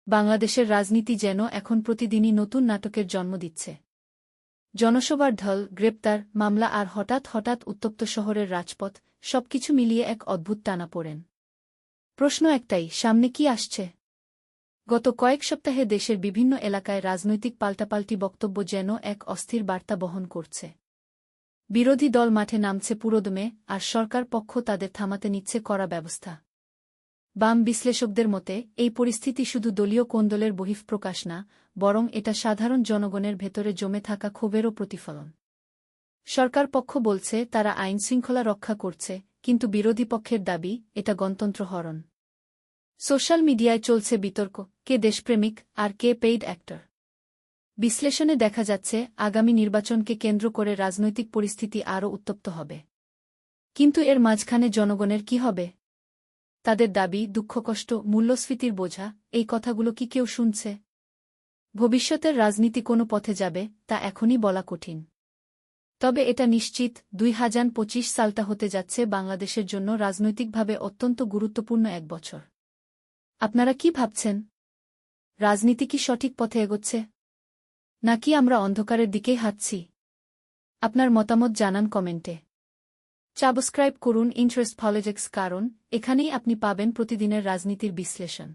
বাংলাদেশের রাজনীতি যেন এখন প্রতিদিনই নতুন নাটকের জন্ম দিচ্ছে। জনসভার ঢল, গ্রেপ্তার, মামলা আর হঠাৎ হঠাৎ উত্তপ্ত শহরের রাজপথ, সবকিছু মিলিয়ে এক অদ্ভুত টানাপোড়েন। প্রশ্ন একটাই, সামনে কি আসছে? গত কয়েক সপ্তাহে দেশের বিভিন্ন এলাকায় রাজনৈতিক পাল্টাপাল্টি বক্তব্য যেন এক অস্থির বার্তা বহন করছে। বিরোধী দল মাঠে নামছে পুরোদমে, আর সরকার পক্ষ তাদের থামাতে নিচ্ছে কড়া ব্যবস্থা। বাম বিশ্লেষকদের মতে এই পরিস্থিতি শুধু দলীয় কোন্দলের বহিঃপ্রকাশ না, বরং এটা সাধারণ জনগণের ভেতরে জমে থাকা ক্ষোভেরও প্রতিফলন। সরকার পক্ষ বলছে তারা আইনশৃঙ্খলা রক্ষা করছে, কিন্তু বিরোধী পক্ষের দাবি এটা গণতন্ত্র হরণ। সোশ্যাল মিডিয়ায় চলছে বিতর্ক, কে দেশপ্রেমিক আর কে পেইড অ্যাক্টর। বিশ্লেষণে দেখা যাচ্ছে আগামী নির্বাচনকে কেন্দ্র করে রাজনৈতিক পরিস্থিতি আরও উত্তপ্ত হবে। কিন্তু এর মাঝখানে জনগণের কি হবে? তাদের দাবি, দুঃখকষ্ট, মূল্যস্ফীতির বোঝা, এই কথাগুলো কি কেউ শুনছে? ভবিষ্যতের রাজনীতি কোনো পথে যাবে তা এখনই বলা কঠিন। তবে এটা নিশ্চিত, 2025 সালটা হতে যাচ্ছে বাংলাদেশের জন্য রাজনৈতিকভাবে অত্যন্ত গুরুত্বপূর্ণ এক বছর। আপনারা কি ভাবছেন? রাজনীতি কি সঠিক পথে এগোচ্ছে, নাকি আমরা অন্ধকারের দিকেই হাঁটছি? আপনার মতামত জানান কমেন্টে। সাবস্ক্রাইব করুন ইন্টারেস্ট পলিটিক্স, কারণ এখানেই আপনি পাবেন প্রতিদিনের রাজনীতির বিশ্লেষণ।